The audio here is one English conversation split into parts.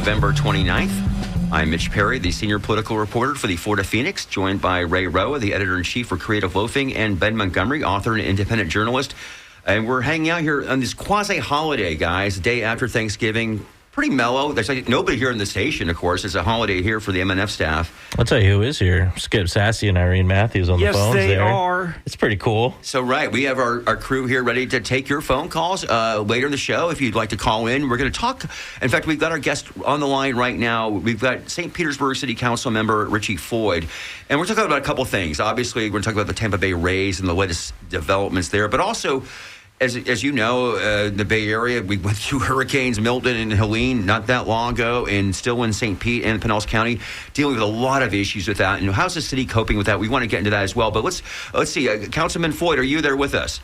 November 29th. I'm Mitch Perry, the senior political reporter for the Florida Phoenix, joined by Ray Roa, the editor-in-chief for Creative Loafing, and Ben Montgomery, author and independent journalist. And we're hanging out here on this quasi-holiday, guys, the day after Thanksgiving. Pretty mellow. There's like nobody here in the station, of course. It's a holiday here for the MNF staff. I'll tell you who is here. Skip Sassy and Irene Matthews on the phones there. Yes, they are. It's pretty cool. So, right, we have our crew here ready to take your phone calls later in the show if you'd like to call in. We're going to talk. In fact, we've got our guest on the line right now. We've got St. Petersburg City Council member Richie Floyd. And we're talking about a couple things. Obviously, we're going to talk about the Tampa Bay Rays and the latest developments there, but also, As you know, the Bay Area, we went through Hurricanes Milton and Helene not that long ago, and still in St. Pete and Pinellas County, dealing with a lot of issues with that. And how's the city coping with that? We want to get into that as well. But let's see. Councilman Floyd, are you there with us?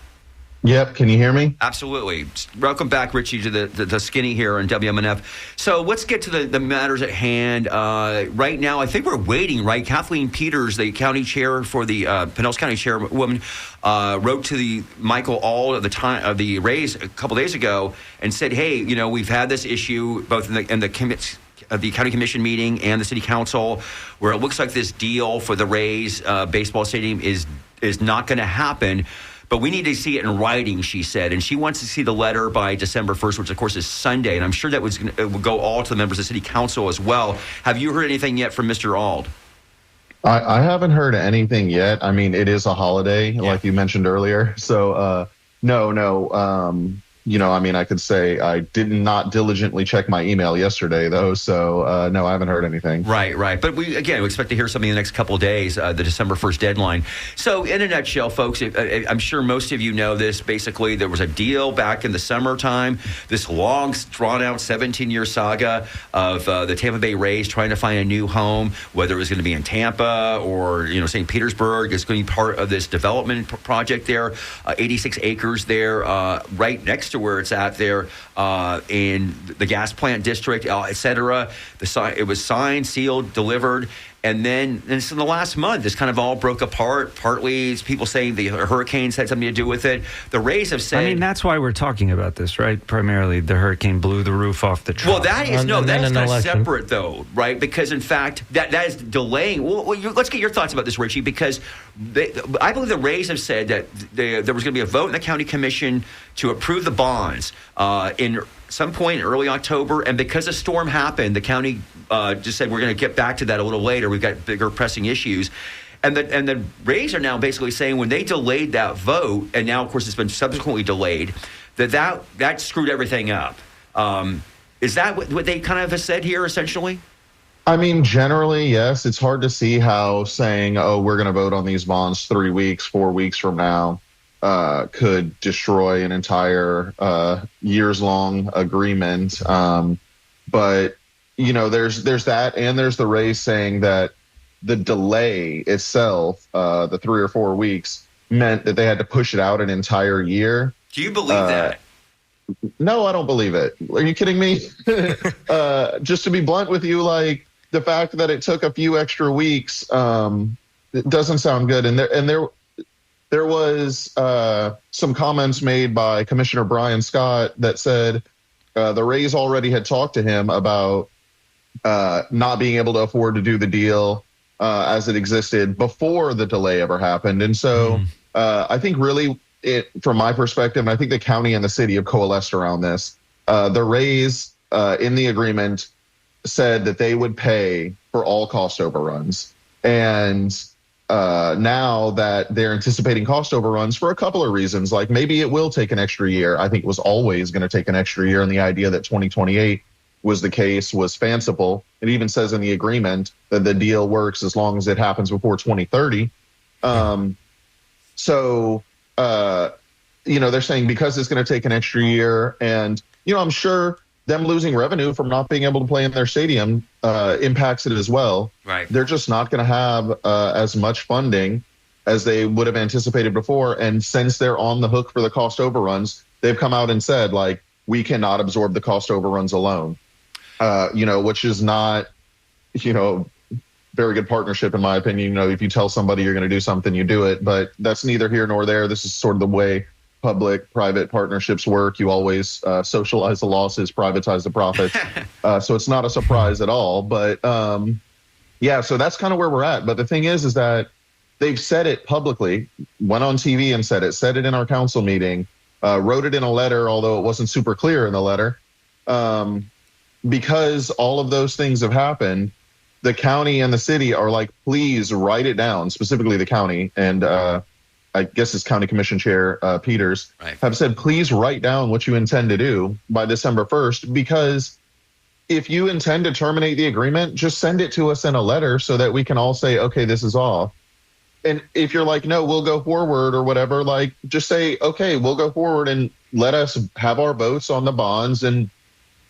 Yep. Can you hear me? Absolutely. Welcome back, Richie, to the skinny here on WMNF. So let's get to the matters at hand. Right now, I think we're waiting, right? Kathleen Peters, the county chair for the Pinellas County chairwoman, wrote to the Michael Auld of the Rays a couple days ago and said, hey, you know, we've had this issue both in the county commission meeting and the city council where it looks like this deal for the Rays baseball stadium is not going to happen. But we need to see it in writing, she said. And she wants to see the letter by December 1st, which, of course, is Sunday. And I'm sure that will go all to the members of the city council as well. Have you heard anything yet from Mr. Auld? I haven't heard anything yet. I mean, it is a holiday, like you mentioned earlier. So, no. I mean, I could say I did not diligently check my email yesterday, though. So, no, I haven't heard anything. Right. But we expect to hear something in the next couple of days, the December 1st deadline. So, in a nutshell, folks, I'm sure most of you know this. Basically, there was a deal back in the summertime, this long, drawn-out 17-year saga of the Tampa Bay Rays trying to find a new home, whether it was going to be in Tampa or, St. Petersburg. It's going to be part of this development project there, 86 acres there, right next to where it's at there in the gas plant district, et cetera. It was signed, sealed, delivered. And then in the last month, this kind of all broke apart. Partly it's people saying the hurricanes had something to do with it. The Rays have said... I mean, that's why we're talking about this, right? Primarily, the hurricane blew the roof off the truck. Well, that is kind of separate, though, right? Because, in fact, that is delaying... Well, let's get your thoughts about this, Richie, because I believe the Rays have said that there was going to be a vote in the county commission to approve the bonds in some point in early October, and because a storm happened, the county just said we're going to get back to that a little later. We've got bigger pressing issues. And the Rays are now basically saying when they delayed that vote, and now, of course, it's been subsequently delayed, that screwed everything up. Is that what they kind of have said here, essentially? I mean, generally, yes. It's hard to see how saying, we're going to vote on these bonds 3 weeks, 4 weeks from now, could destroy an entire years-long agreement. But, there's that, and there's the Rays saying that the delay itself, the 3 or 4 weeks, meant that they had to push it out an entire year. Do you believe that? No, I don't believe it. Are you kidding me? Just to be blunt with you, like, the fact that it took a few extra weeks, it doesn't sound good. And there was some comments made by Commissioner Brian Scott that said the Rays already had talked to him about not being able to afford to do the deal as it existed before the delay ever happened. And so I think really from my perspective, and I think the county and the city have coalesced around this, the Rays in the agreement said that they would pay for all cost overruns. And now that they're anticipating cost overruns for a couple of reasons, like maybe it will take an extra year. I think it was always going to take an extra year, and the idea that 2028 was the case was fanciful. It even says in the agreement that the deal works as long as it happens before 2030. They're saying because it's going to take an extra year, and, I'm sure them losing revenue from not being able to play in their stadium impacts it as well. Right. They're just not going to have as much funding as they would have anticipated before. And since they're on the hook for the cost overruns, they've come out and said, like, we cannot absorb the cost overruns alone, which is not, very good partnership, in my opinion. If you tell somebody you're going to do something, you do it. But that's neither here nor there. This is sort of the way public-private partnerships work. You always socialize the losses, privatize the profits. So it's not a surprise at all. But yeah, so that's kind of where we're at. But the thing is that they've said it publicly, went on TV and said it in our council meeting, wrote it in a letter, although it wasn't super clear in the letter. Because all of those things have happened, the county and the city are like, please write it down, specifically the county. And I guess it's County Commission Chair Peters have said, please write down what you intend to do by December 1st, because if you intend to terminate the agreement, just send it to us in a letter so that we can all say, okay, this is off. And if you're like, no, we'll go forward or whatever, like just say, okay, we'll go forward and let us have our votes on the bonds and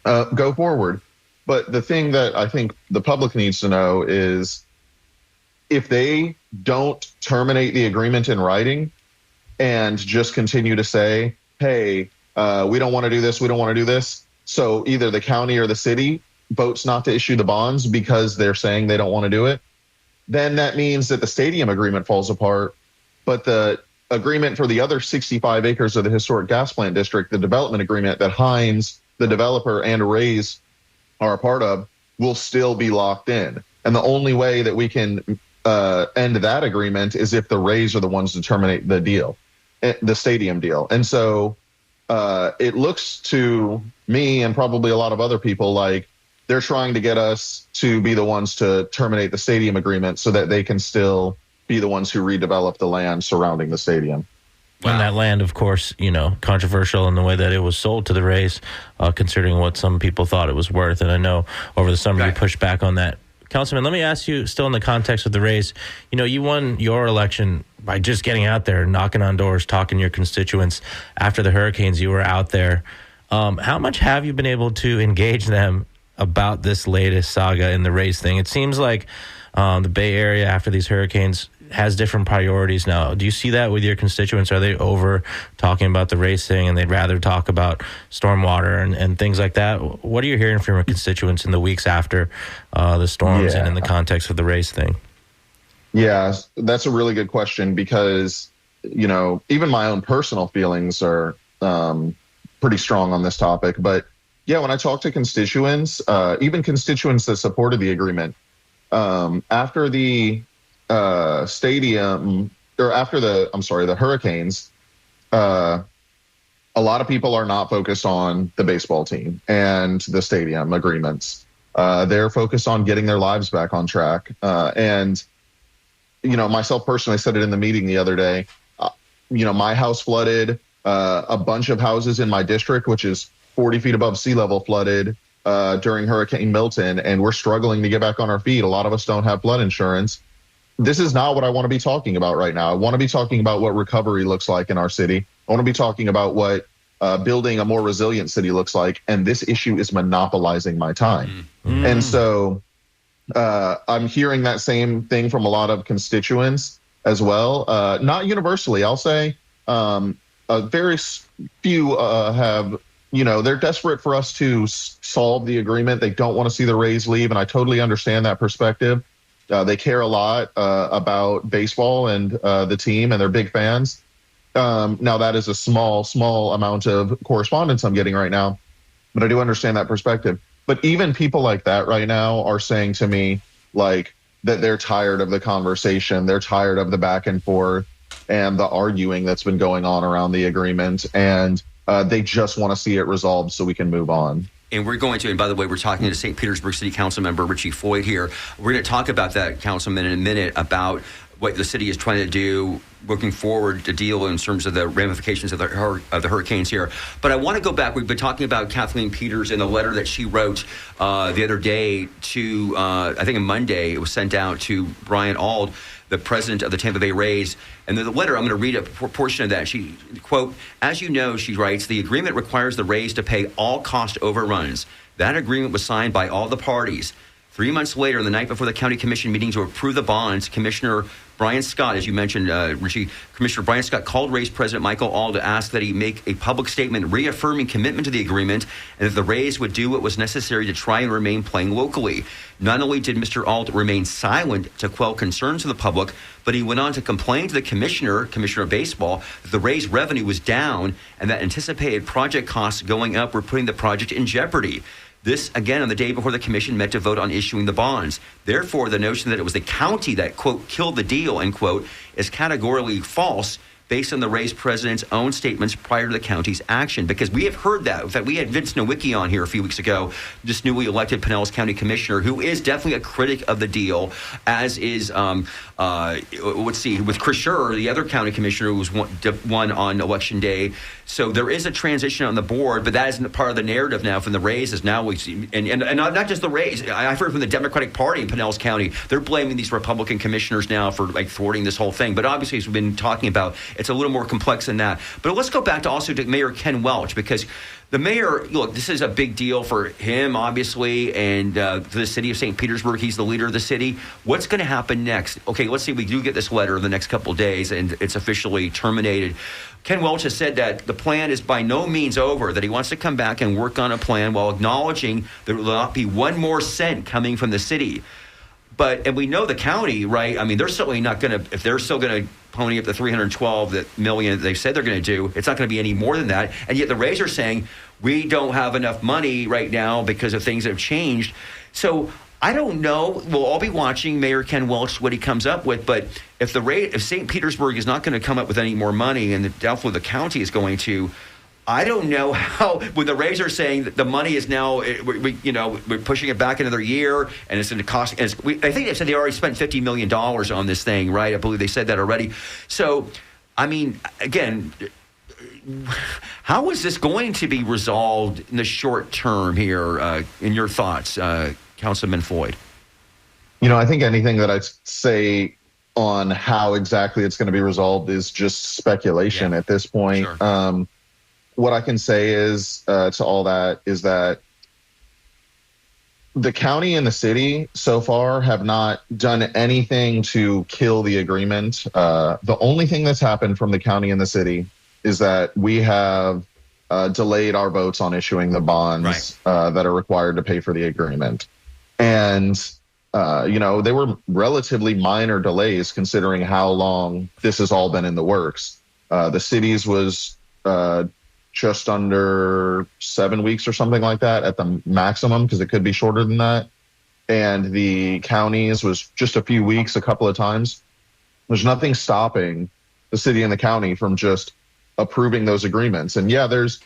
go forward. But the thing that I think the public needs to know is if they don't terminate the agreement in writing and just continue to say, hey, we don't want to do this, we don't want to do this. So either the county or the city votes not to issue the bonds because they're saying they don't want to do it, then that means that the stadium agreement falls apart. But the agreement for the other 65 acres of the historic gas plant district, the development agreement that Hines, the developer, and Rays are a part of, will still be locked in. And the only way that we can end that agreement is if the Rays are the ones to terminate the deal, the stadium deal. And so it looks to me and probably a lot of other people like they're trying to get us to be the ones to terminate the stadium agreement so that they can still be the ones who redevelop the land surrounding the stadium. Wow. And that land, of course, controversial in the way that it was sold to the Rays, considering what some people thought it was worth. And I know over the summer you pushed back on that. Councilman, let me ask you, still in the context of the Rays, you won your election by just getting out there, knocking on doors, talking to your constituents. After the hurricanes, you were out there. How much have you been able to engage them about this latest saga in the Rays thing? It seems like the Bay Area, after these hurricanes, has different priorities now. Do you see that with your constituents? Are they over talking about the Rays thing and they'd rather talk about stormwater and things like that? What are you hearing from your constituents in the weeks after the storms and in the context of the Rays thing? Yeah, that's a really good question because, even my own personal feelings are pretty strong on this topic. But yeah, when I talk to constituents, even constituents that supported the agreement, after the the hurricanes, a lot of people are not focused on the baseball team and the stadium agreements. They're focused on getting their lives back on track. And, myself personally, I said it in the meeting the other day, my house flooded, a bunch of houses in my district, which is 40 feet above sea level, flooded during Hurricane Milton, and we're struggling to get back on our feet. A lot of us don't have flood insurance. This is not what I want to be talking about right now. I want to be talking about what recovery looks like in our city. I want to be talking about what building a more resilient city looks like. And this issue is monopolizing my time. Mm-hmm. And so I'm hearing that same thing from a lot of constituents as well. Not universally, I'll say. Very few have, they're desperate for us to solve the agreement. They don't want to see the Rays leave. And I totally understand that perspective. They care a lot about baseball and the team, and they're big fans. Now, that is a small amount of correspondence I'm getting right now, but I do understand that perspective. But even people like that right now are saying to me, like, that they're tired of the conversation. They're tired of the back and forth and the arguing that's been going on around the agreement. And they just want to see it resolved so we can move on. And we're going to, and by the way, we're talking to St. Petersburg City Council member Richie Floyd here. We're going to talk about that, Councilman, in a minute, about what the city is trying to do looking forward to deal in terms of the ramifications of the hurricanes here. But I want to go back. We've been talking about Kathleen Peters and the letter that she wrote the other day to, I think on Monday, it was sent out to Brian Auld, the president of the Tampa Bay Rays. And the letter, I'm going to read a portion of that. She, quote, "As you know," she writes, "the agreement requires the Rays to pay all cost overruns. That agreement was signed by all the parties. 3 months later, the night before the county commission meeting to approve the bonds, Commissioner Brian Scott, as you mentioned, Richie, Commissioner Brian Scott called Rays President Michael Auld to ask that he make a public statement reaffirming commitment to the agreement and that the Rays would do what was necessary to try and remain playing locally. Not only did Mr. Auld remain silent to quell concerns of the public, but he went on to complain to the Commissioner of Baseball, that the Rays' revenue was down and that anticipated project costs going up were putting the project in jeopardy. This, again, on the day before the commission met to vote on issuing the bonds. Therefore, the notion that it was the county that, quote, killed the deal, end quote, is categorically false based on the Rays president's own statements prior to the county's action. Because we have heard that. In fact, we had Vince Nowicki on here a few weeks ago, just newly elected Pinellas County Commissioner, who is definitely a critic of the deal, as is, with Chris Scherr, the other county commissioner who was won on Election Day. So there is a transition on the board, but that isn't part of the narrative now from the Rays. Is now we see, and not just the Rays. I've heard from the Democratic Party in Pinellas County, they're blaming these Republican commissioners now for like thwarting this whole thing. But obviously, as we've been talking about, it's a little more complex than that. But let's go back to Mayor Ken Welch, because the mayor, look, this is a big deal for him, obviously, and for the city of St. Petersburg. He's the leader of the city. What's going to happen next? Okay, let's say we do get this letter in the next couple of days and it's officially terminated. Ken Welch has said that the plan is by no means over, that he wants to come back and work on a plan while acknowledging there will not be one more cent coming from the city. And we know the county, right? I mean, they're certainly not going to, if they're still going to pony up the $312 million that they said they're going to do, it's not going to be any more than that. And yet the Rays are saying, we don't have enough money right now because of things that have changed. So I don't know. We'll all be watching Mayor Ken Welch, what he comes up with. But if St. Petersburg is not going to come up with any more money, and doubtfully the county is going to, I don't know how, when the Rays are saying that the money is now, we're pushing it back another year, and it's going to cost, I think they said they already spent $50 million on this thing, right? I believe they said that already. So, I mean, again, how is this going to be resolved in the short term here, in your thoughts, Councilman Floyd? I think anything that I say on how exactly it's going to be resolved is just speculation at this point. Sure. What I can say is to all that is that the county and the city so far have not done anything to kill the agreement. The only thing that's happened from the county and the city is that we have delayed our votes on issuing the bonds that are required to pay for the agreement. And, they were relatively minor delays considering how long this has all been in the works. The city's was just under 7 weeks or something like that at the maximum, because it could be shorter than that. And the counties was just a few weeks, a couple of times. There's nothing stopping the city and the county from just approving those agreements. And yeah, there's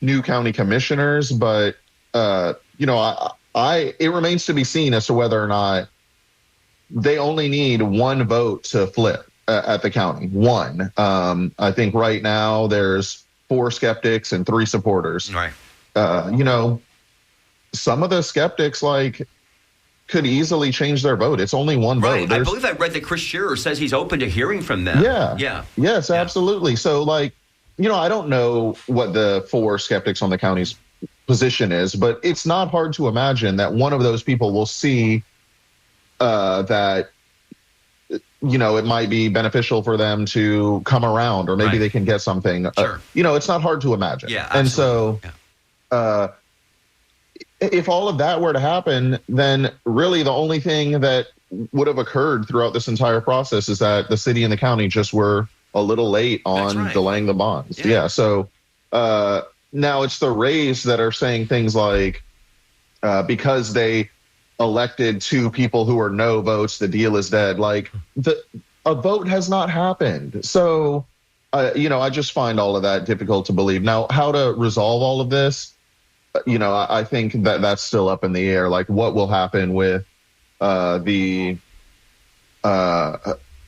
new county commissioners, but it remains to be seen as to whether or not they only need one vote to flip at the county. One. I think right now there's 4 skeptics and 3 supporters. Right. Some of the skeptics could easily change their vote. It's only one vote. I believe I read that Chris Scherr says he's open to hearing from them. Yeah. Yes, absolutely. So I don't know what the 4 skeptics on the county's position is, but it's not hard to imagine that one of those people will see that it might be beneficial for them to come around, or maybe they can get something. Sure. It's not hard to imagine. Yeah, absolutely. And so if all of that were to happen, then really the only thing that would have occurred throughout this entire process is that the city and the county just were a little late on delaying the bonds. Yeah. So now it's the Rays that are saying things like, because they elected 2 people who are no votes, the deal is dead. A vote has not happened. So, I just find all of that difficult to believe. Now, how to resolve all of this, I think that that's still up in the air. What will happen with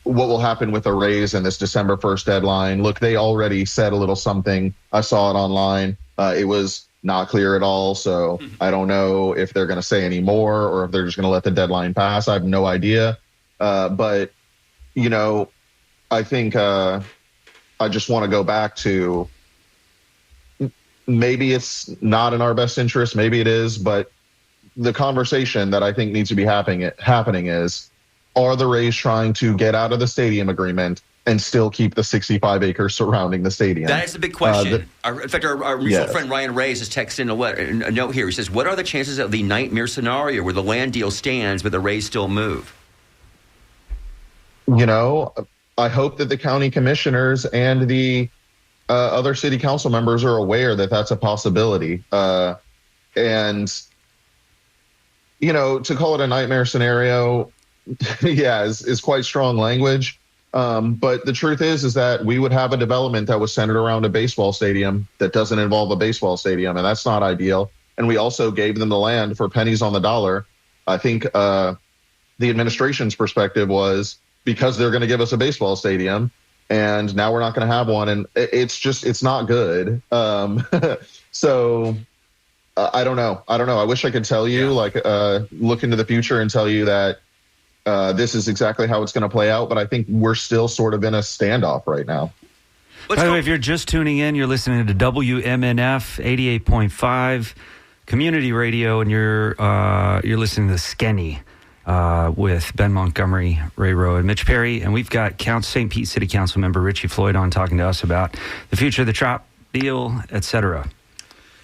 what will happen with the Rays and this December 1st deadline? Look, they already said a little something. I saw it online. It was not clear at all. So I don't know if they're going to say any more or if they're just going to let the deadline pass. I have no idea. But, I think I just want to go back to maybe it's not in our best interest. Maybe it is. But the conversation that I think needs to be happening is, are the Rays trying to get out of the stadium agreement and still keep the 65 acres surrounding the stadium? That is the big question. In fact, our mutual friend Ryan Reyes has texted in a note here. He says, what are the chances of the nightmare scenario where the land deal stands but the Rays still move? You know, I hope that the county commissioners and the other city council members are aware that that's a possibility. And, you know, to call it a nightmare scenario, is quite strong language. But the truth is that we would have a development that was centered around a baseball stadium that doesn't involve a baseball stadium, and that's not ideal. And we also gave them the land for pennies on the dollar. I think the administration's perspective was, because they're going to give us a baseball stadium, and now we're not going to have one, and it's not good. So I don't know. I wish I could tell you, look into the future and tell you that this is exactly how it's going to play out, but I think we're still sort of in a standoff right now. By the way, if you're just tuning in, you're listening to WMNF 88.5 Community Radio, and you're listening to Skenny with Ben Montgomery, Ray Rowe, and Mitch Perry, and we've got St. Pete City Council member Richie Floyd on talking to us about the future of the Trop deal, etc.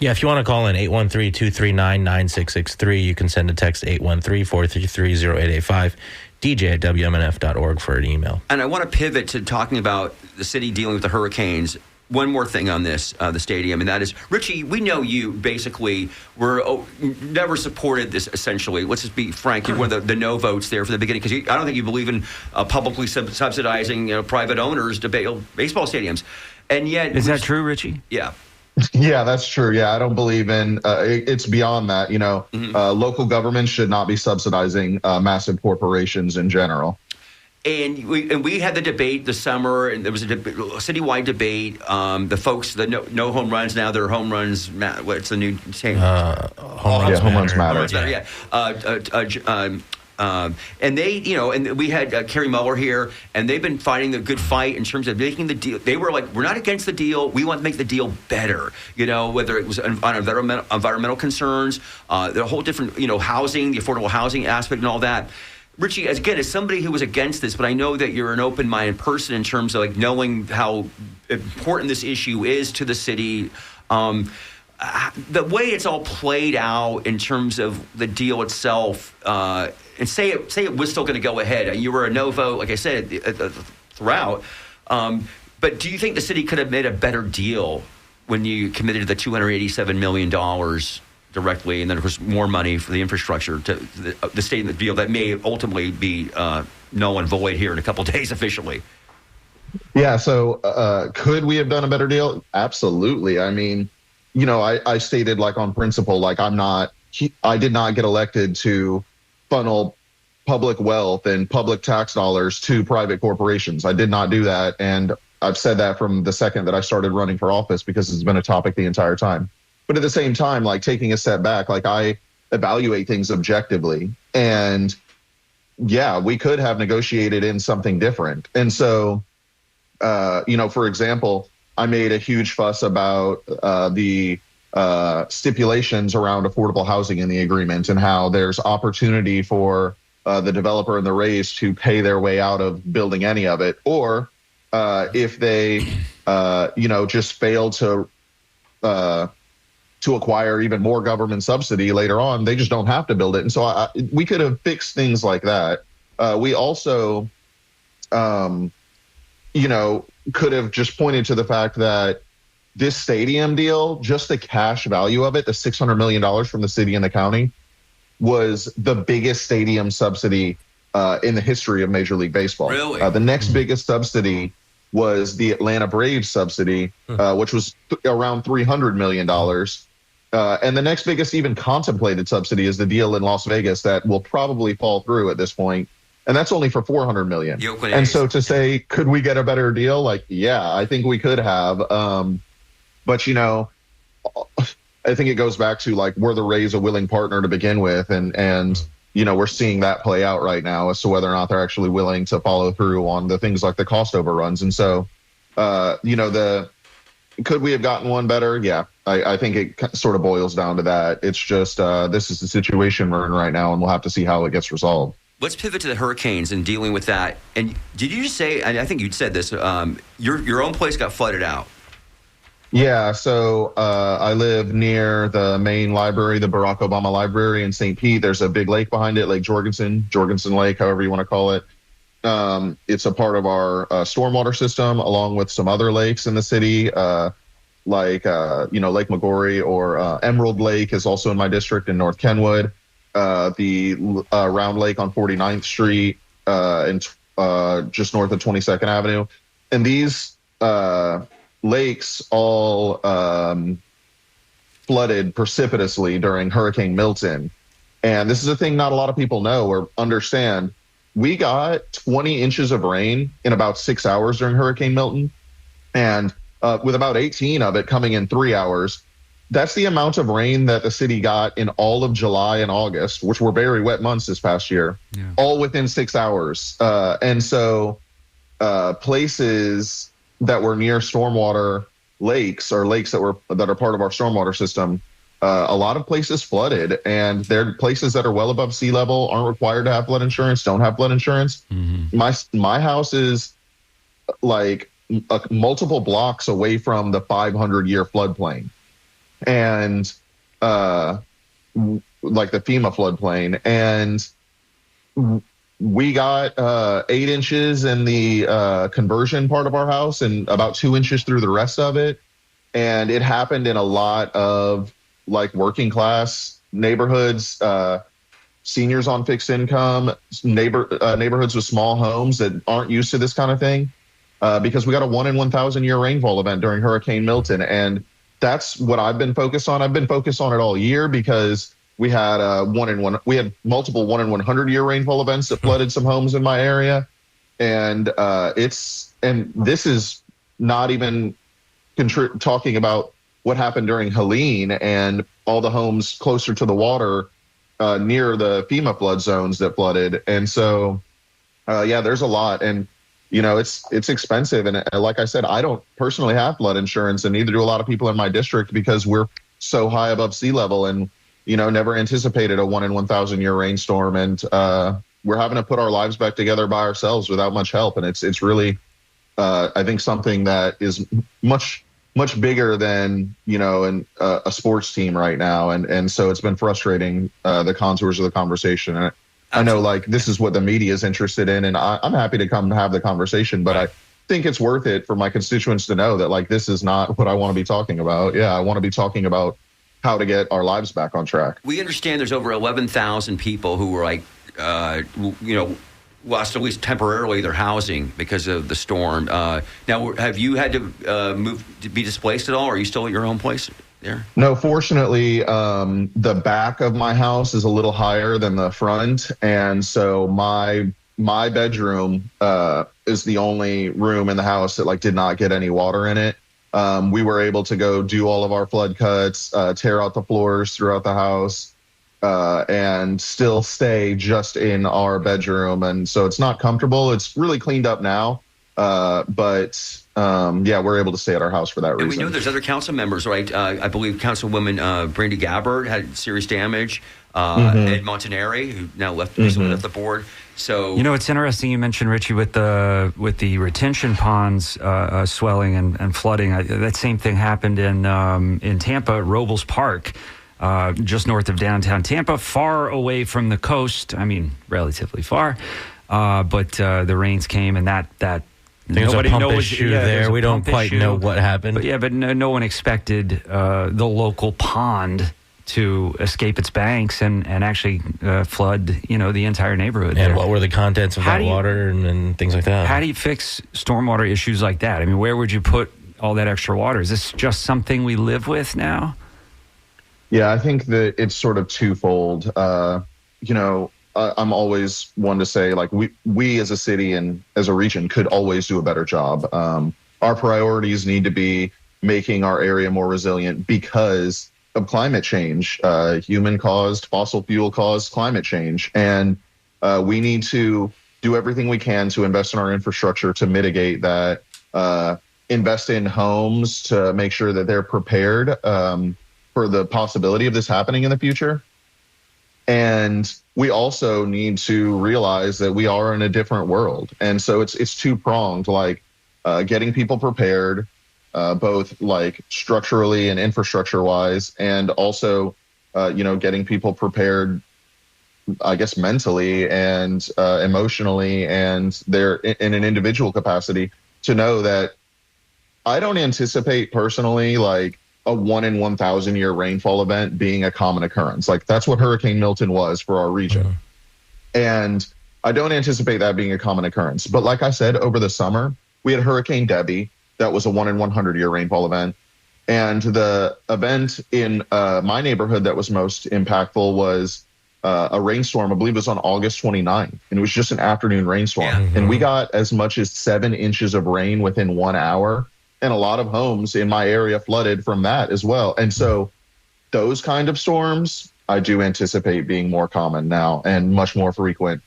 Yeah, if you want to call in 813-239-9663, you can send a text 813-433-0885, dj@wmnf.org for an email. And I want to pivot to talking about the city dealing with the hurricanes. One more thing on this, the stadium, and that is, Richie, we know you basically never supported this, essentially. Let's just be frank. You're one of the no votes there from the beginning, because I don't think you believe in publicly subsidizing private owners to baseball stadiums. And yet... Is that true, Richie? Yeah. Yeah, that's true. Yeah, I don't believe in it's beyond that. You know, local governments should not be subsidizing massive corporations in general. And we had the debate this summer, and there was a citywide debate. The folks, the no home runs now, they're home runs. What's the new saying? Home runs matter. Yeah. And they, and we had Kerry Muller here, and they've been fighting the good fight in terms of making the deal. They were like, we're not against the deal. We want to make the deal better. Whether it was on environmental concerns, the whole different, housing, the affordable housing aspect and all that. Richie, as somebody who was against this, but I know that you're an open-minded person in terms of knowing how important this issue is to the city. The way it's all played out in terms of the deal itself, and say it was still going to go ahead. You were a no vote, like I said, throughout. But do you think the city could have made a better deal when you committed the $287 million directly, and then, of course, more money for the infrastructure to the state of the deal that may ultimately be null and void here in a couple of days officially? Yeah, so could we have done a better deal? Absolutely. I mean, I stated on principle, I did not get elected to funnel public wealth and public tax dollars to private corporations. I did not do that. And I've said that from the second that I started running for office, because it's been a topic the entire time. But at the same time, taking a step back, I evaluate things objectively. And yeah, we could have negotiated in something different. And so, for example, I made a huge fuss about the stipulations around affordable housing in the agreement, and how there's opportunity for the developer and the Rays to pay their way out of building any of it, or if they, just fail to acquire even more government subsidy later on, they just don't have to build it. And so we could have fixed things like that. We also, could have just pointed to the fact that this stadium deal, just the cash value of it, the $600 million from the city and the county, was the biggest stadium subsidy in the history of Major League Baseball. Really? The next biggest subsidy was the Atlanta Braves subsidy, which was around $300 million. And the next biggest even contemplated subsidy is the deal in Las Vegas that will probably fall through at this point. And that's only for $400 million. And so to say, could we get a better deal? Yeah, I think we could have. But, I think it goes back to were the Rays a willing partner to begin with? And we're seeing that play out right now as to whether or not they're actually willing to follow through on the things like the cost overruns. And so, could we have gotten one better? Yeah, I think it sort of boils down to that. It's just this is the situation we're in right now, and we'll have to see how it gets resolved. Let's pivot to the hurricanes and dealing with that. And did you just say, and I think you'd said this, your own place got flooded out? Yeah, so I live near the main library, the Barack Obama Library in St. Pete. There's a big lake behind it, Lake Jorgensen Lake, however you want to call it. It's a part of our stormwater system, along with some other lakes in the city, like Lake Maggiore or Emerald Lake is also in my district in North Kenwood. The Round Lake on 49th Street and just north of 22nd Avenue. And these lakes all flooded precipitously during Hurricane Milton. And this is a thing not a lot of people know or understand. We got 20 inches of rain in about 6 hours during Hurricane Milton, and with about 18 of it coming in 3 hours. That's the amount of rain that the city got in all of July and August, which were very wet months this past year, all within 6 hours. And so places that were near stormwater lakes or lakes that are part of our stormwater system, a lot of places flooded, and they're places that are well above sea level, aren't required to have flood insurance, don't have flood insurance. Mm-hmm. My house is like multiple blocks away from the 500-year floodplain. And like the FEMA floodplain, and we got 8 inches in the conversion part of our house and about 2 inches through the rest of it. And it happened in a lot of like working class neighborhoods, seniors on fixed income, neighborhoods with small homes that aren't used to this kind of thing, because we got a 1 in 1,000 year rainfall event during Hurricane Milton. And that's what I've been focused on. I've been focused on it all year because we had multiple 1 in 100 year rainfall events that flooded some homes in my area. And this is not even talking about what happened during Helene and all the homes closer to the water near the FEMA flood zones that flooded. And so, there's a lot. And it's expensive. And like I said, I don't personally have flood insurance, and neither do a lot of people in my district because we're so high above sea level and, never anticipated a 1 in 1,000 year rainstorm. And we're having to put our lives back together by ourselves without much help. And it's really, I think, something that is much bigger than, a sports team right now. And so it's been frustrating, the contours of the conversation. And I know, this is what the media is interested in, and I'm happy to come have the conversation, but I think it's worth it for my constituents to know that, this is not what I want to be talking about. Yeah, I want to be talking about how to get our lives back on track. We understand there's over 11,000 people who were, lost at least temporarily their housing because of the storm. Now, have you had to be displaced at all, or are you still at your own place there? No, fortunately, the back of my house is a little higher than the front, and so my bedroom is the only room in the house that did not get any water in it. We were able to go do all of our flood cuts, tear out the floors throughout the house, and still stay just in our bedroom. And so it's not comfortable. It's really cleaned up now, but we're able to stay at our house for that reason. And we know there's other council members, right? I believe Councilwoman Brandy Gabbard had serious damage. Ed Montanari, who now left the board. So it's interesting you mentioned, Richie, with the retention ponds swelling and flooding. That same thing happened in Tampa at Robles Park, just north of downtown Tampa, far away from the coast. I mean, relatively far, but the rains came, and that there's a pump issue there. We don't quite know what happened. But no one expected the local pond to escape its banks and actually flood, the entire neighborhood. And what were the contents of that water and things like that? How do you fix stormwater issues like that? I mean, where would you put all that extra water? Is this just something we live with now? Yeah, I think that it's sort of twofold. I'm always one to say, we as a city and as a region could always do a better job. Our priorities need to be making our area more resilient because of climate change, human-caused, fossil fuel-caused climate change. And we need to do everything we can to invest in our infrastructure to mitigate that invest in homes to make sure that they're prepared for the possibility of this happening in the future. And we also need to realize that we are in a different world. And so it's two-pronged, like getting people prepared, both like structurally and infrastructure-wise, and also, getting people prepared, I guess, mentally and emotionally, and they're in an individual capacity to know that I don't anticipate personally like a 1 in 1,000 year rainfall event being a common occurrence. Like that's what Hurricane Milton was for our region. And I don't anticipate that being a common occurrence. But like I said, over the summer, we had Hurricane Debbie. That was a 1 in 100 year rainfall event. And the event in my neighborhood that was most impactful was a rainstorm. I believe it was on August 29th. And it was just an afternoon rainstorm. Yeah. And we got as much as 7 inches of rain within 1 hour. And a lot of homes in my area flooded from that as well. And so those kind of storms, I do anticipate being more common now and much more frequent.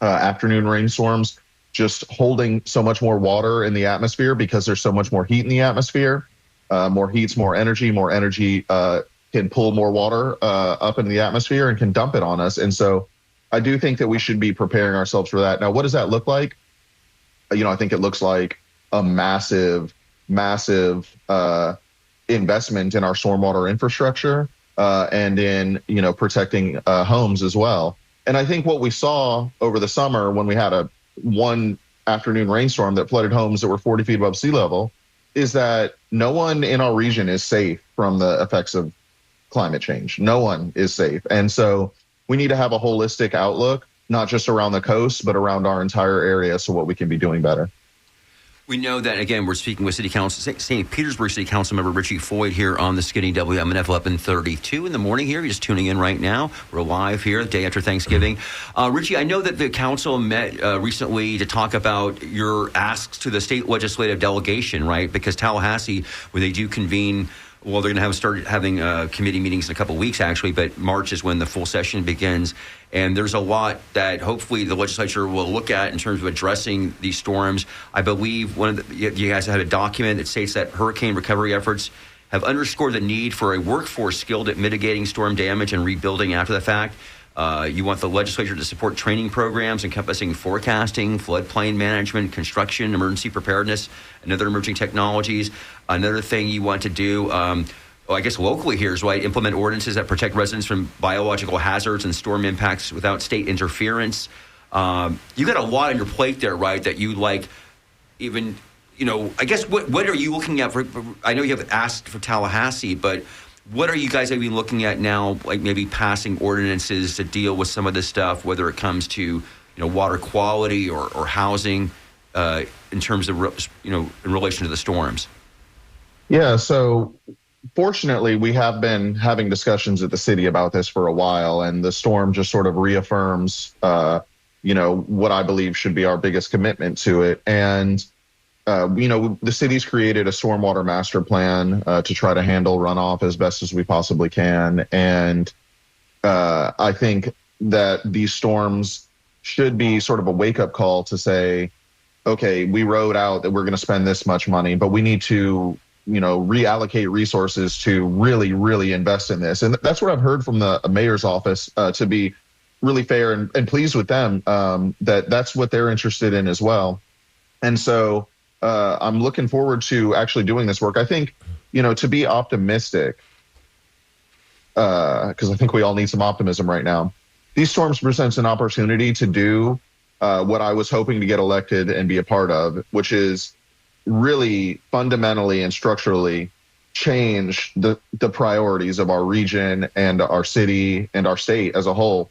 Afternoon rainstorms, just holding so much more water in the atmosphere because there's so much more heat in the atmosphere. More heat's more energy. More energy can pull more water up into the atmosphere and can dump it on us. And so I do think that we should be preparing ourselves for that. Now, what does that look like? I think it looks like a massive investment in our stormwater infrastructure and in protecting homes as well. And I think what we saw over the summer when we had one afternoon rainstorm that flooded homes that were 40 feet above sea level is that no one in our region is safe from the effects of climate change. No one is safe. And so we need to have a holistic outlook, not just around the coast, but around our entire area, so what we can be doing better. We know that, again, we're speaking with St. Petersburg City Council member Richie Floyd here on the Skinny WMNF 1132 in the morning here. You're just tuning in right now. We're live here the day after Thanksgiving. Richie, I know that the council met recently to talk about your asks to the state legislative delegation, right? Because Tallahassee, when they do convene, well, they're going to start having committee meetings in a couple of weeks, actually, but March is when the full session begins. And there's a lot that hopefully the legislature will look at in terms of addressing these storms. I believe you guys have a document that states that hurricane recovery efforts have underscored the need for a workforce skilled at mitigating storm damage and rebuilding after the fact. You want the legislature to support training programs encompassing forecasting, floodplain management, construction, emergency preparedness, and other emerging technologies. Another thing you want to do, I guess locally here is, right, implement ordinances that protect residents from biological hazards and storm impacts without state interference. You got a lot on your plate there, right, that you like even, I guess what are you looking at for? I know you have asked for Tallahassee, but what are you guys even looking at now, like maybe passing ordinances to deal with some of this stuff, whether it comes to, water quality or housing in terms of, in relation to the storms? Yeah, so fortunately, we have been having discussions at the city about this for a while, and the storm just sort of reaffirms, what I believe should be our biggest commitment to it. And the city's created a stormwater master plan to try to handle runoff as best as we possibly can. And I think that these storms should be sort of a wake-up call to say, okay, we wrote out that we're going to spend this much money, but we need to, reallocate resources to really, really invest in this. And that's what I've heard from the mayor's office, to be really fair and pleased with them, that's what they're interested in as well. And so I'm looking forward to actually doing this work. I think, to be optimistic, because I think we all need some optimism right now. These storms presents an opportunity to do what I was hoping to get elected and be a part of, which is really fundamentally and structurally change the priorities of our region and our city and our state as a whole,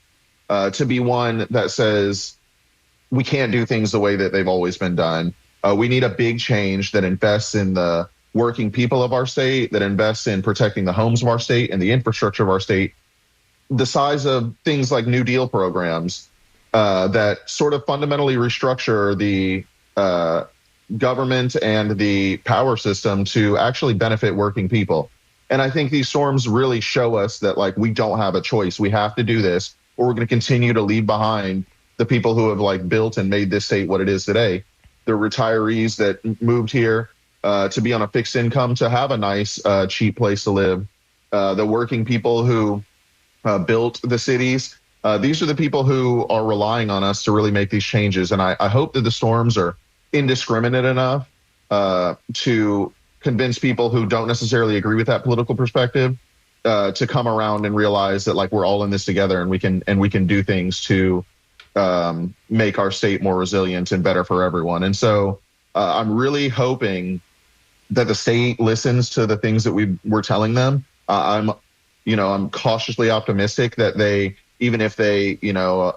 to be one that says we can't do things the way that they've always been done. We need a big change that invests in the working people of our state, that invests in protecting the homes of our state and the infrastructure of our state, the size of things like New Deal programs that sort of fundamentally restructure the government and the power system to actually benefit working people. And I think these storms really show us that, like, we don't have a choice. We have to do this, or we're going to continue to leave behind the people who have, like, built and made this state what it is today. The retirees that moved here, to be on a fixed income, to have a nice, cheap place to live. The working people who built the cities, these are the people who are relying on us to really make these changes. And I hope that the storms are indiscriminate enough to convince people who don't necessarily agree with that political perspective to come around and realize that, like, we're all in this together, and we can do things to make our state more resilient and better for everyone. And so I'm really hoping that the state listens to the things that we're telling them. I'm cautiously optimistic that they, even if they,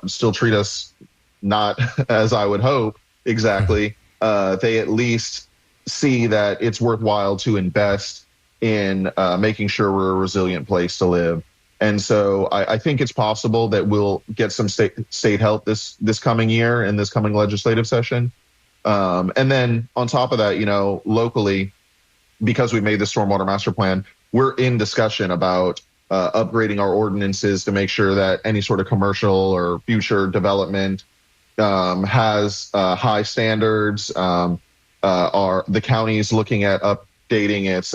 still treat us not as I would hope exactly, they at least see that it's worthwhile to invest in making sure we're a resilient place to live. And so I think it's possible that we'll get some state help this coming year and this coming legislative session. And then on top of that, locally, because we made the Stormwater Master Plan, we're in discussion about upgrading our ordinances to make sure that any sort of commercial or future development has high standards. The county's looking at updating its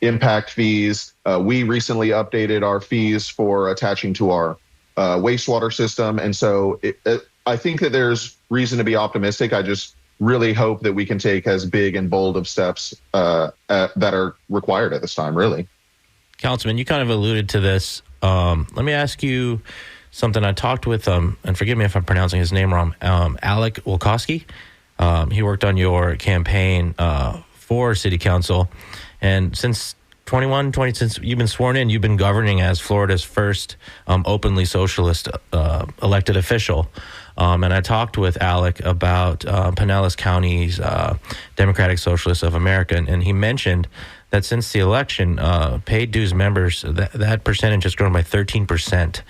impact fees. We recently updated our fees for attaching to our wastewater system. And so I think that there's reason to be optimistic. I just really hope that we can take as big and bold of steps that are required at this time, really. Councilman, you kind of alluded to this. Let me ask you something. I talked with, and forgive me if I'm pronouncing his name wrong, Alec Wilkowski. He worked on your campaign for city council. And since since you've been sworn in, you've been governing as Florida's first openly socialist elected official. And I talked with Alec about Pinellas County's Democratic Socialists of America, and he mentioned that since the election, paid dues members, that percentage has grown by 13%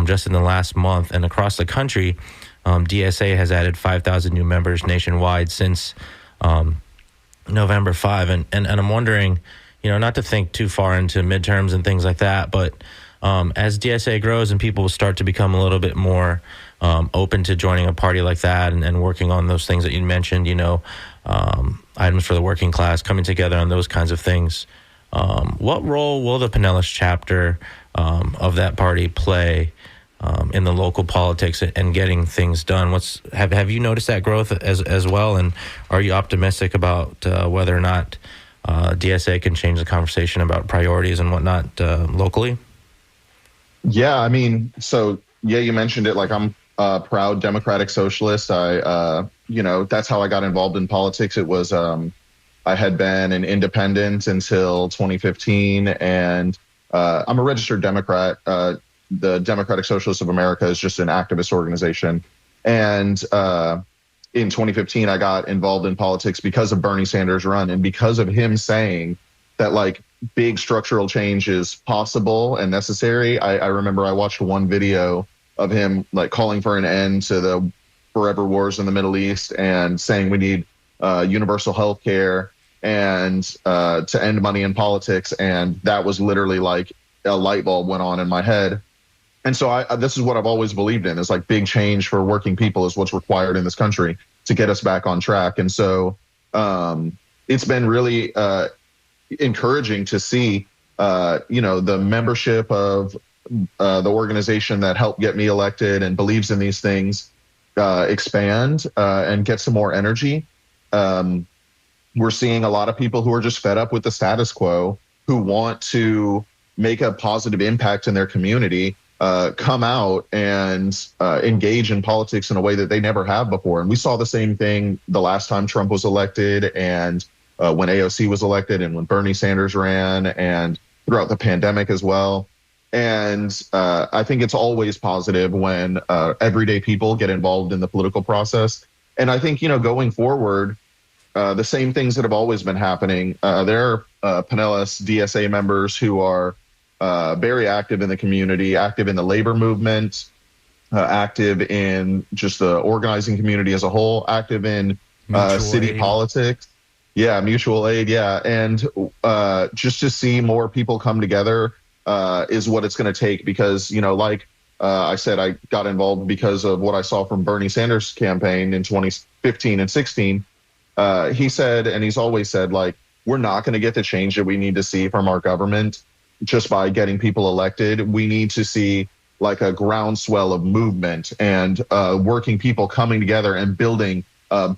just in the last month. And across the country, DSA has added 5,000 new members nationwide since November 5. And I'm wondering, not to think too far into midterms and things like that, but as DSA grows and people start to become a little bit more open to joining a party like that and working on those things that you mentioned, items for the working class, coming together on those kinds of things. What role will the Pinellas chapter of that party play in the local politics and getting things done? Have you noticed that growth as well? And are you optimistic about whether or not DSA can change the conversation about priorities and whatnot locally? Yeah, you mentioned it. Like, I'm a proud Democratic Socialist. That's how I got involved in politics. It was, I had been an independent until 2015, and I'm a registered Democrat. The Democratic Socialists of America is just an activist organization. And in 2015, I got involved in politics because of Bernie Sanders' run and because of him saying that, like, big structural change is possible and necessary. I remember I watched one video of him, like, calling for an end to the forever wars in the Middle East and saying we need universal health care and to end money in politics. And that was literally like a light bulb went on in my head. And so this is what I've always believed in, is like big change for working people is what's required in this country to get us back on track. And so it's been really encouraging to see, the membership of the organization that helped get me elected and believes in these things expand and get some more energy. We're seeing a lot of people who are just fed up with the status quo, who want to make a positive impact in their community, come out and engage in politics in a way that they never have before. And we saw the same thing the last time Trump was elected, and when AOC was elected, and when Bernie Sanders ran, and throughout the pandemic as well. And I think it's always positive when everyday people get involved in the political process. And I think, going forward, the same things that have always been happening. There are Pinellas DSA members who are very active in the community, active in the labor movement, active in just the organizing community as a whole, active in city politics. Yeah, mutual aid. Yeah. And just to see more people come together is what it's going to take, because, I said, I got involved because of what I saw from Bernie Sanders' campaign in 2015 and 16. he said, and he's always said, like, we're not going to get the change that we need to see from our government just by getting people elected. We need to see like a groundswell of movement and working people coming together and building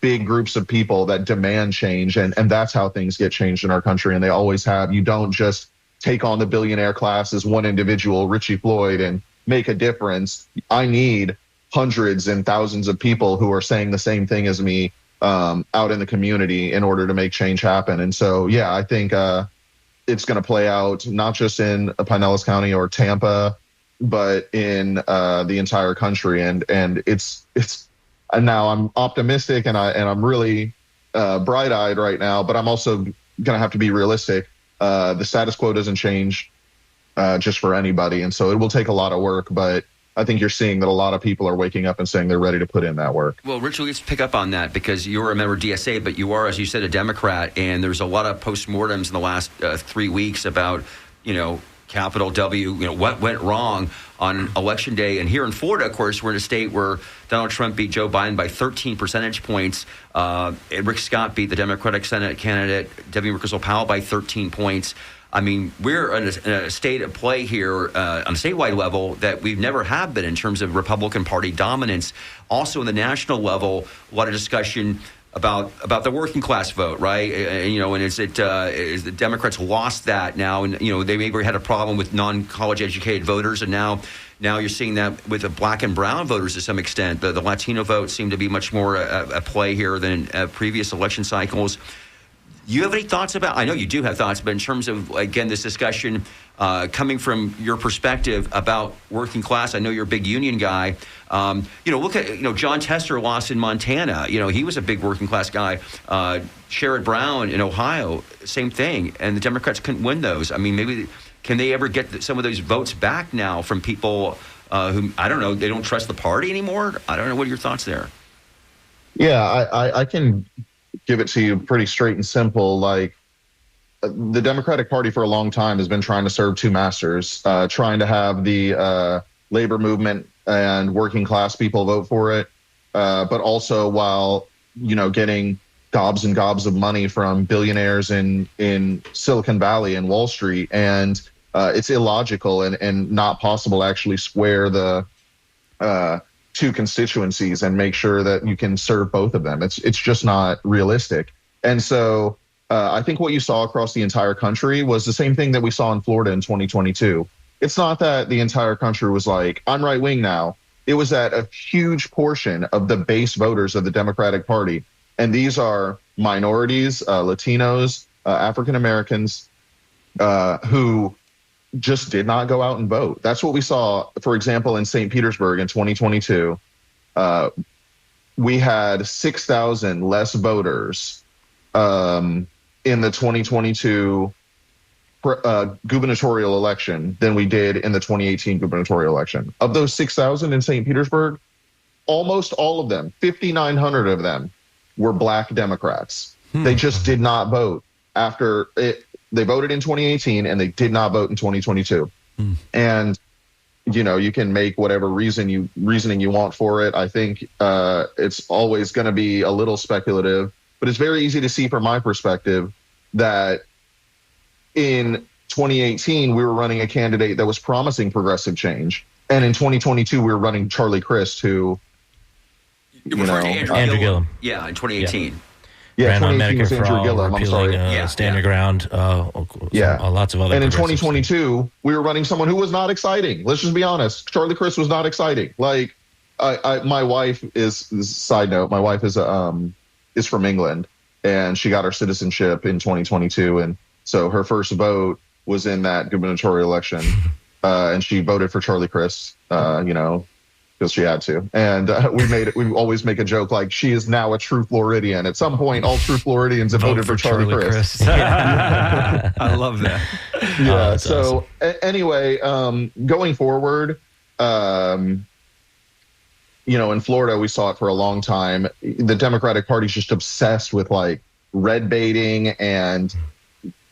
big groups of people that demand change. And that's how things get changed in our country. And they always have. You don't just take on the billionaire class as one individual, Richie Floyd, and make a difference. I need hundreds and thousands of people who are saying the same thing as me out in the community in order to make change happen. And so, yeah, I think it's going to play out not just in Pinellas County or Tampa, but in the entire country. And it's and now I'm optimistic and I'm really bright-eyed right now, but I'm also going to have to be realistic. The status quo doesn't change just for anybody. And so it will take a lot of work, but I think you're seeing that a lot of people are waking up and saying they're ready to put in that work. Well, Richard, let's pick up on that because you're a member of DSA, but you are, as you said, a Democrat, and there's a lot of postmortems in the last 3 weeks about, capital W, what went wrong on Election Day. And here in Florida, of course, we're in a state where Donald Trump beat Joe Biden by 13 percentage points. And Rick Scott beat the Democratic Senate candidate, Debbie Merkersel-Powell, by 13 points. I mean, we're in a state of play here on a statewide level that we've never have been in terms of Republican Party dominance. Also, in the national level, a lot of discussion about the working class vote, right? And is the Democrats lost that now, and they maybe had a problem with non-college educated voters, and now you're seeing that with the black and brown voters to some extent. The Latino vote seemed to be much more a play here than previous election cycles. You have any thoughts about? I know you do have thoughts, but in terms of again this discussion coming from your perspective about working class, I know you're a big union guy. Look at John Tester lost in Montana. He was a big working class guy. Sherrod Brown in Ohio, same thing, and the Democrats couldn't win those. I mean, maybe can they ever get some of those votes back now from people who I don't know, they don't trust the party anymore? I don't know. What are your thoughts there? Yeah, I can give it to you pretty straight and simple. Like, the Democratic Party for a long time has been trying to serve two masters, trying to have the labor movement and working class people vote for it, but also while getting gobs and gobs of money from billionaires in Silicon Valley and Wall Street. And it's illogical and not possible to actually square the two constituencies and make sure that you can serve both of them. It's just not realistic. And so I think what you saw across the entire country was the same thing that we saw in Florida in 2022. It's not that the entire country was like, I'm right wing now. It was that a huge portion of the base voters of the Democratic Party, and these are minorities, Latinos, African Americans, who just did not go out and vote. That's what we saw, for example, in St. Petersburg in 2022. We had 6,000 less voters in the 2022 gubernatorial election than we did in the 2018 gubernatorial election. Of those 6,000 in St. Petersburg, almost all of them, 5,900 of them, were black Democrats. They just did not vote after it. They voted in 2018 and they did not vote in 2022. And, you can make whatever reasoning you want for it. I think it's always going to be a little speculative, but it's very easy to see from my perspective that in 2018, we were running a candidate that was promising progressive change. And in 2022, we were running Charlie Crist, who, Andrew Gillum. Yeah, in 2018. Yeah, ran on 2018 Medicare was for Andrew All, Gillum. I'm sorry. Stand Your Ground, lots of other. And in progressives. 2022, we were running someone who was not exciting. Let's just be honest. Charlie Crist was not exciting. Like, my wife is, side note, my wife is from England, and she got her citizenship in 2022. And so her first vote was in that gubernatorial election, and she voted for Charlie Crist, because she had to. And we always make a joke like, she is now a true Floridian. At some point, all true Floridians have voted for Charlie Crist. I love that. Yeah. So awesome. Anyway, going forward, in Florida, we saw it for a long time. The Democratic Party is just obsessed with like red baiting and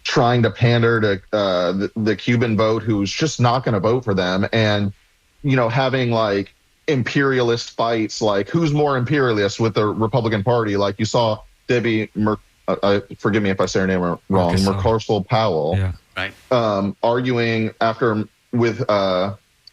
trying to pander to the Cuban vote, who's just not going to vote for them. And, having like imperialist fights, like who's more imperialist with the Republican Party. Like you saw Debbie, forgive me if I say her name wrong, Murkowski Powell, Yeah. Right. arguing with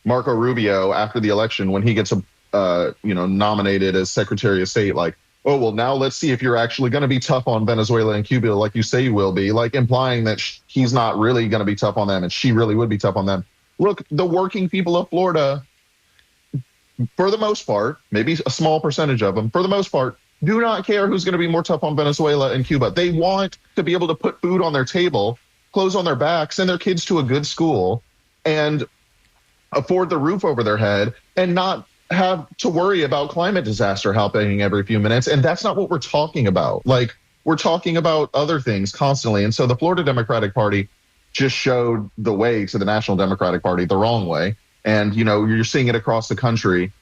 Marco Rubio after the election when he gets nominated as Secretary of State, like, oh, well, now let's see if you're actually going to be tough on Venezuela and Cuba like you say you will be, like implying that he's not really going to be tough on them and she really would be tough on them. Look, the working people of Florida, for the most part, maybe a small percentage of them, for the most part, do not care who's going to be more tough on Venezuela and Cuba. They want to be able to put food on their table, clothes on their back, send their kids to a good school, and afford the roof over their head, and not have to worry about climate disaster happening every few minutes. And that's not what we're talking about. Like, we're talking about other things constantly. And so the Florida Democratic Party just showed the way to the National Democratic Party the wrong way. And, you're seeing it across the country.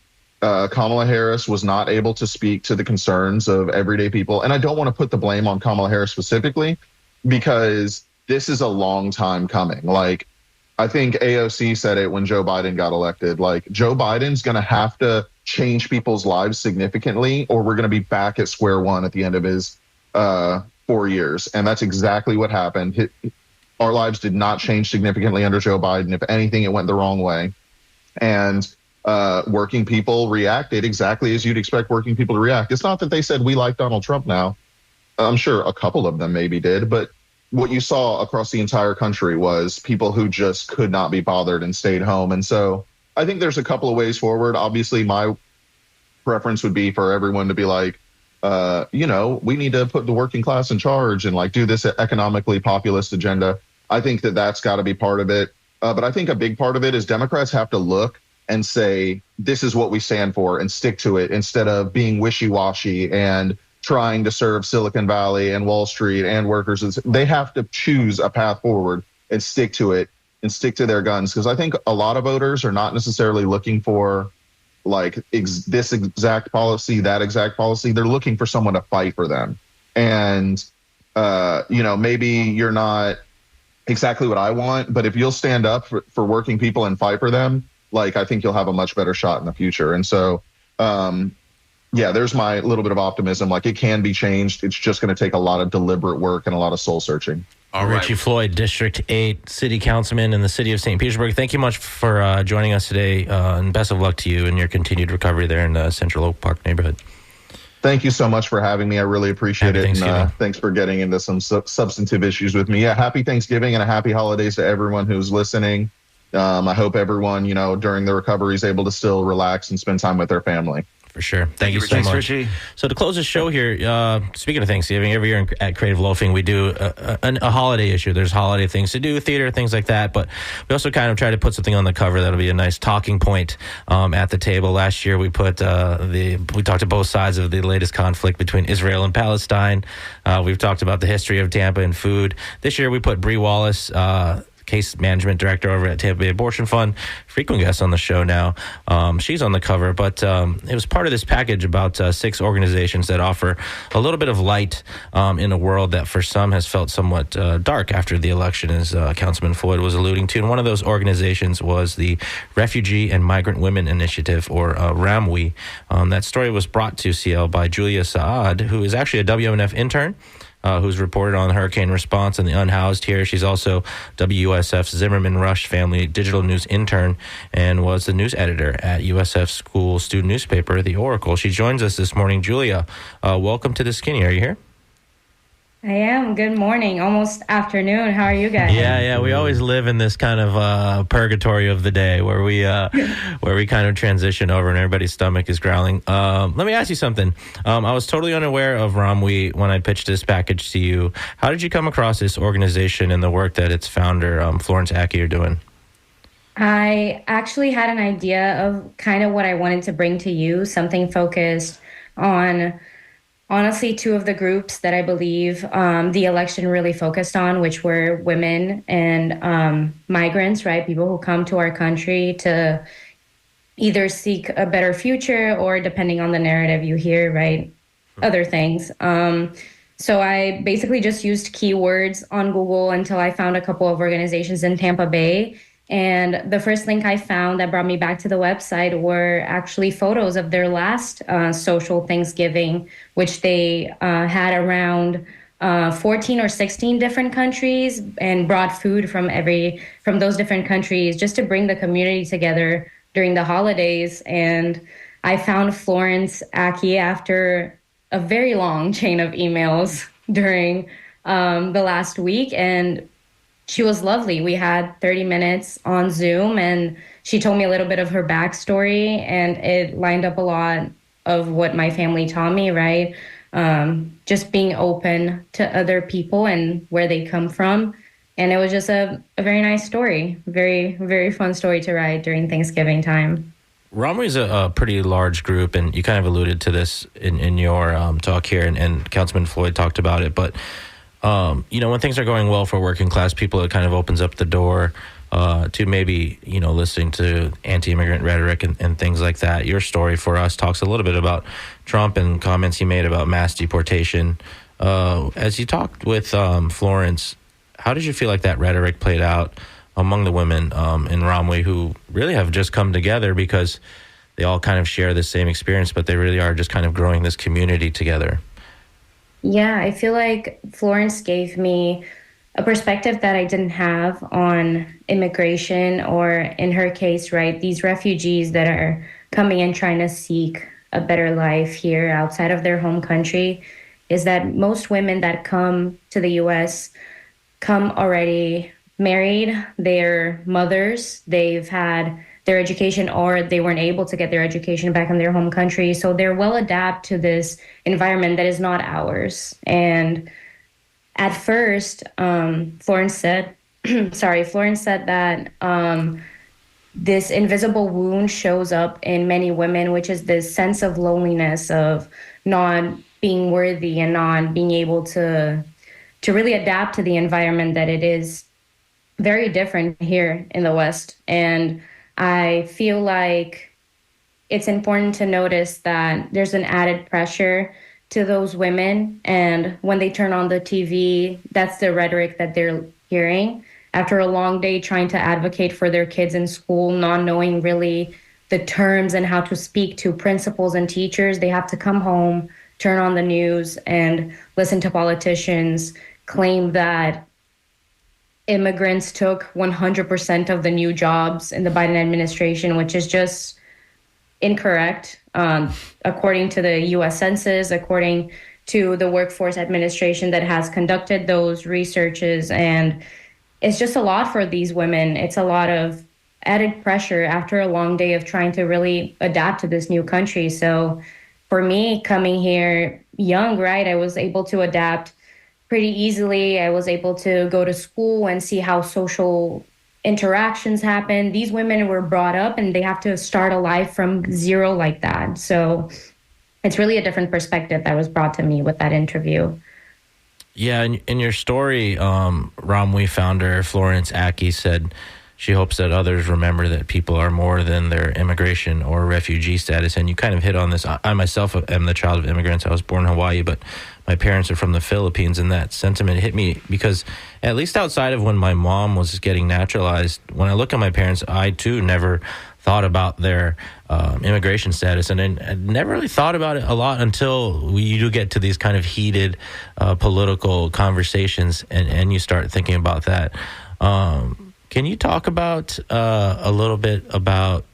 Kamala Harris was not able to speak to the concerns of everyday people. And I don't want to put the blame on Kamala Harris specifically, because this is a long time coming. Like, I think AOC said it when Joe Biden got elected. Like, Joe Biden's going to have to change people's lives significantly, or we're going to be back at square one at the end of his 4 years. And that's exactly what happened. Our lives did not change significantly under Joe Biden. If anything, it went the wrong way. And working people reacted exactly as you'd expect working people to react. It's not that they said we like Donald Trump now. I'm sure a couple of them maybe did, but what you saw across the entire country was people who just could not be bothered and stayed home. And so I think there's a couple of ways forward. Obviously, my preference would be for everyone to be like, we need to put the working class in charge and like do this economically populist agenda. I think that that's got to be part of it. But I think a big part of it is Democrats have to look and say, this is what we stand for, and stick to it, instead of being wishy-washy and trying to serve Silicon Valley and Wall Street and workers. They have to choose a path forward and stick to it and stick to their guns. Because I think a lot of voters are not necessarily looking for like this exact policy, that exact policy. They're looking for someone to fight for them. And, maybe you're not exactly what I want, but if you'll stand up for working people and fight for them, like, I think you'll have a much better shot in the future. And so, there's my little bit of optimism. Like, it can be changed. It's just going to take a lot of deliberate work and a lot of soul searching. All right. Richie Floyd, District 8 City Councilman in the city of St. Petersburg. Thank you much for joining us today, and best of luck to you in your continued recovery there in the Central Oak Park neighborhood. Thank you so much for having me. I really appreciate it. And thanks for getting into some substantive issues with me. Yeah, happy Thanksgiving and a happy holidays to everyone who's listening. I hope everyone, during the recovery is able to still relax and spend time with their family. For sure. Thank you so much. Richie. So to close the show here, speaking of Thanksgiving, every year at Creative Loafing, we do a holiday issue. There's holiday things to do, theater, things like that. But we also kind of try to put something on the cover that'll be a nice talking point at the table. Last year, we put we talked to both sides of the latest conflict between Israel and Palestine. We've talked about the history of Tampa and food. This year, we put Bree Wallace, case management director over at Tampa Bay Abortion Fund, frequent guest on the show now. She's on the cover, but it was part of this package about 6 organizations that offer a little bit of light in a world that for some has felt somewhat dark after the election, as Councilman Floyd was alluding to. And one of those organizations was the Refugee and Migrant Women Initiative, or RAMWE. That story was brought to CL by Julia Saad, who is actually a WMNF intern, who's reported on hurricane response and the unhoused here. She's also WUSF's Zimmerman Rush Family Digital News intern and was the news editor at USF school student newspaper, The Oracle. She joins us this morning. Julia, welcome to The Skinny. Are you here? I am. Good morning. Almost afternoon. How are you guys? Yeah. We always live in this kind of purgatory of the day where we kind of transition over and everybody's stomach is growling. Let me ask you something. I was totally unaware of RAMWE when I pitched this package to you. How did you come across this organization and the work that its founder, Florence Aki, are doing? I actually had an idea of kind of what I wanted to bring to you, something focused on honestly 2 of the groups that I believe the election really focused on, which were women and migrants, right? People who come to our country to either seek a better future or, depending on the narrative you hear, right, other things. So I basically just used keywords on Google until I found a couple of organizations in Tampa Bay And the first link I found that brought me back to the website were actually photos of their last social Thanksgiving, which they had around 14 or 16 different countries, and brought food from those different countries just to bring the community together during the holidays. And I found Florence Aki after a very long chain of emails during the last week, and she was lovely. We had 30 minutes on Zoom, and she told me a little bit of her backstory, and it lined up a lot of what my family taught me, right? Just being open to other people and where they come from. And it was just a very nice story, very, very fun story to write during Thanksgiving time. Romwe is a pretty large group, and you kind of alluded to this in your talk here, and Councilman Floyd talked about it, but when things are going well for working class people, it kind of opens up the door to maybe, listening to anti-immigrant rhetoric and things like that. Your story for us talks a little bit about Trump and comments he made about mass deportation. As you talked with Florence, how did you feel like that rhetoric played out among the women in Romwe who really have just come together because they all kind of share the same experience, but they really are just kind of growing this community together? Yeah, I feel like Florence gave me a perspective that I didn't have on immigration, or in her case, right, these refugees that are coming and trying to seek a better life here outside of their home country, is that most women that come to the U.S. come already married, they're mothers, they've had their education, or they weren't able to get their education back in their home country. So they're well adapted to this environment that is not ours. And at first, Florence said that this invisible wound shows up in many women, which is this sense of loneliness, of not being worthy and not being able to really adapt to the environment, that it is very different here in the West. And I feel like it's important to notice that there's an added pressure to those women. And when they turn on the TV, that's the rhetoric that they're hearing. After a long day trying to advocate for their kids in school, not knowing really the terms and how to speak to principals and teachers, they have to come home, turn on the news, and listen to politicians claim that immigrants took 100% of the new jobs in the Biden administration, which is just incorrect. According to the U.S. Census, according to the Workforce Administration that has conducted those researches. And it's just a lot for these women. It's a lot of added pressure after a long day of trying to really adapt to this new country. So for me, coming here young, right, I was able to adapt pretty easily. I was able to go to school and see how social interactions happen. These women were brought up and they have to start a life from zero like that. So it's really a different perspective that was brought to me with that interview. Yeah, in your story, Romwe founder Florence Aki said she hopes that others remember that people are more than their immigration or refugee status. And you kind of hit on this. I myself am the child of immigrants. I was born in Hawaii, but my parents are from the Philippines, and that sentiment hit me because at least outside of when my mom was getting naturalized, when I look at my parents, I too never thought about their immigration status, and I never really thought about it a lot until you do get to these kind of heated political conversations, and you start thinking about that. Can you talk about a little bit about,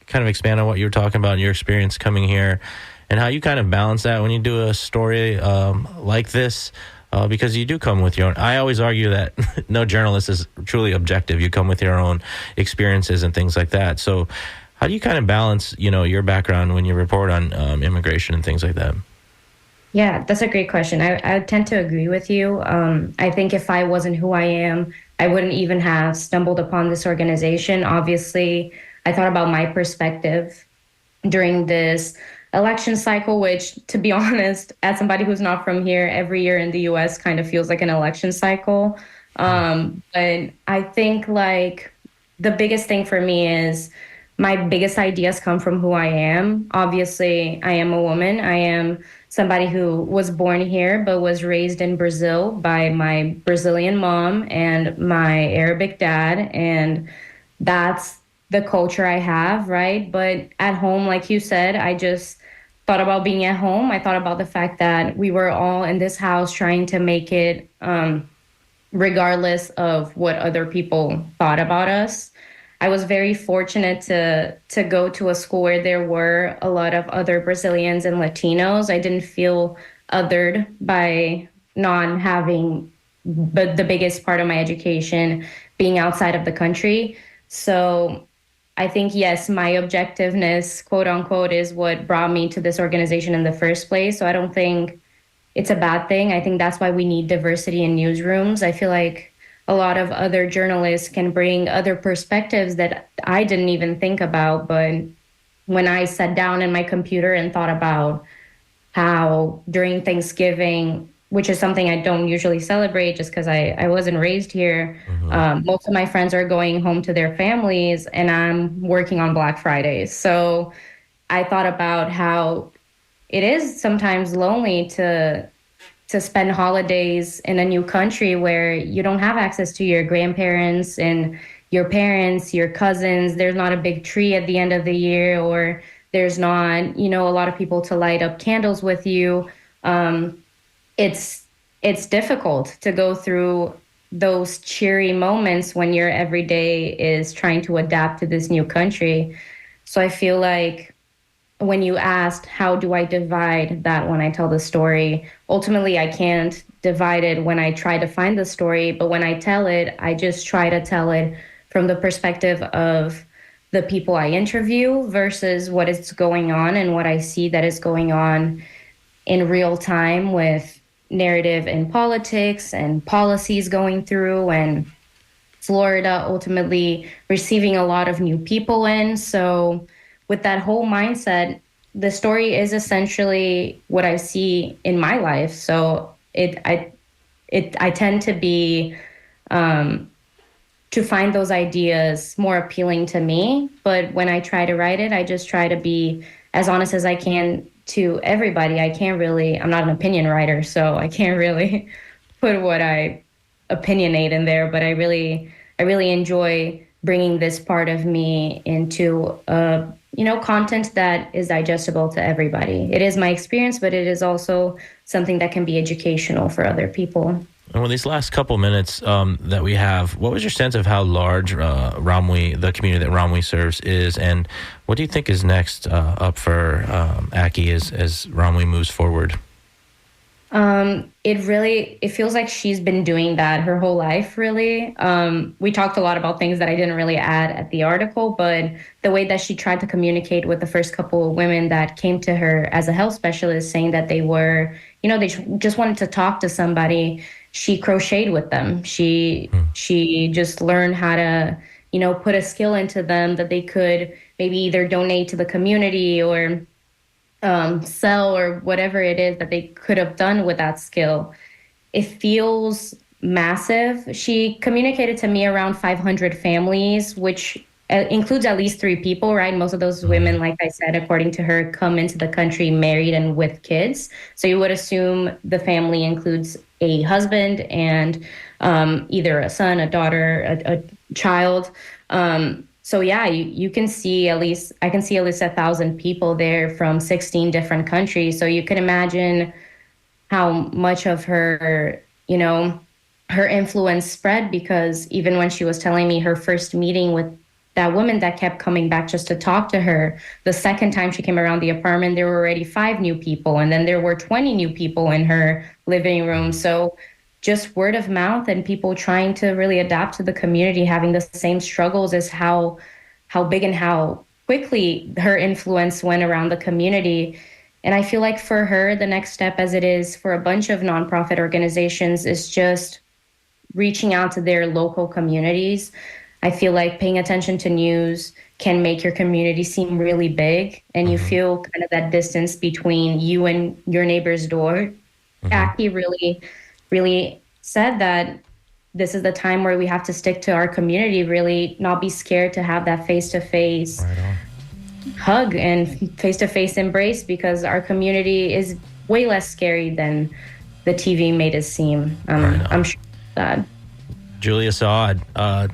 kind of expand on what you were talking about in your experience coming here, and how you kind of balance that when you do a story like this? Because you do come with your own. I always argue that no journalist is truly objective. You come with your own experiences and things like that. So how do you kind of balance, your background when you report on immigration and things like that? Yeah, that's a great question. I tend to agree with you. I think if I wasn't who I am, I wouldn't even have stumbled upon this organization. Obviously, I thought about my perspective during this election cycle, which, to be honest, as somebody who's not from here, every year in the U.S. kind of feels like an election cycle. But I think the biggest thing for me is my biggest ideas come from who I am. Obviously, I am a woman. I am somebody who was born here but was raised in Brazil by my Brazilian mom and my Arabic dad. And that's the culture I have, right? But at home, like you said, I just thought about being at home. I thought about the fact that we were all in this house trying to make it regardless of what other people thought about us. I was very fortunate to go to a school where there were a lot of other Brazilians and Latinos. I didn't feel othered by not having the biggest part of my education being outside of the country. So I think, yes, my objectiveness, quote unquote, is what brought me to this organization in the first place. So I don't think it's a bad thing. I think that's why we need diversity in newsrooms. I feel like a lot of other journalists can bring other perspectives that I didn't even think about. But when I sat down in my computer and thought about how during Thanksgiving, which is something I don't usually celebrate just because I wasn't raised here, most of my friends are going home to their families and I'm working on Black Fridays. So I thought about how it is sometimes lonely to spend holidays in a new country where you don't have access to your grandparents and your parents, your cousins. There's not a big tree at the end of the year, or there's not, a lot of people to light up candles with you. It's difficult to go through those cheery moments when your everyday is trying to adapt to this new country. So I feel like when you asked, how do I divide that when I tell the story? Ultimately, I can't divide it when I try to find the story, but when I tell it, I just try to tell it from the perspective of the people I interview versus what is going on and what I see that is going on in real time with narrative and politics and policies going through, and Florida ultimately receiving a lot of new people in. So with that whole mindset, the story is essentially what I see in my life. So I tend to be to find those ideas more appealing to me. But when I try to write it, I just try to be as honest as I can to everybody. I'm not an opinion writer, so I can't really put what I opinionate in there. But I really enjoy bringing this part of me into content that is digestible to everybody. It is my experience, but it is also something that can be educational for other people. And with these last couple minutes that we have, what was your sense of how large the community that Ramwy serves is, and what do you think is next up for Aki as Ramwy moves forward? It feels like she's been doing that her whole life, really. We talked a lot about things that I didn't really add at the article, but the way that she tried to communicate with the first couple of women that came to her as a health specialist saying that they were, they just wanted to talk to somebody. She crocheted with them. She just learned how to, put a skill into them that they could maybe either donate to the community or sell or whatever it is that they could have done with that skill. It feels massive. She communicated to me around 500 families, which includes at least 3 people, right? Most of those women, like I said, according to her, come into the country married and with kids. So you would assume the family includes a husband and either a son, a daughter, a child. So yeah, you can see I can see at least 1,000 people there from 16 different countries. So you can imagine how much of her, her influence spread, because even when she was telling me her first meeting with that woman that kept coming back just to talk to her, the second time she came around the apartment, there were already 5 new people. And then there were 20 new people in her living room. So just word of mouth and people trying to really adapt to the community, having the same struggles as how big and how quickly her influence went around the community. And I feel like for her, the next step, as it is for a bunch of nonprofit organizations, is just reaching out to their local communities. I feel like paying attention to news can make your community seem really big, and you feel kind of that distance between you and your neighbor's door. Aki really said that this is the time where we have to stick to our community, really not be scared to have that face-to-face hug and face-to-face embrace, because our community is way less scary than the TV made it seem. I'm sure that. Julia Saad,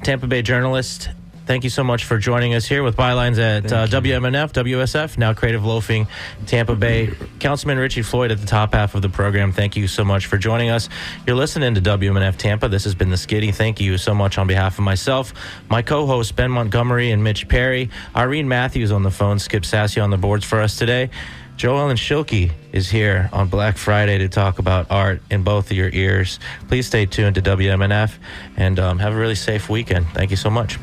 Tampa Bay journalist, thank you so much for joining us here with Bylines at WMNF, WSF, now Creative Loafing, Tampa Bay. Councilman Richie Floyd at the top half of the program, thank you so much for joining us. You're listening to WMNF Tampa. This has been The Skitty. Thank you so much on behalf of myself, my co-hosts Ben Montgomery and Mitch Perry, Irene Matthews on the phone, Skip Sassy on the boards for us today. Joellen Schilke is here on Black Friday to talk about art in both of your ears. Please stay tuned to WMNF and have a really safe weekend. Thank you so much.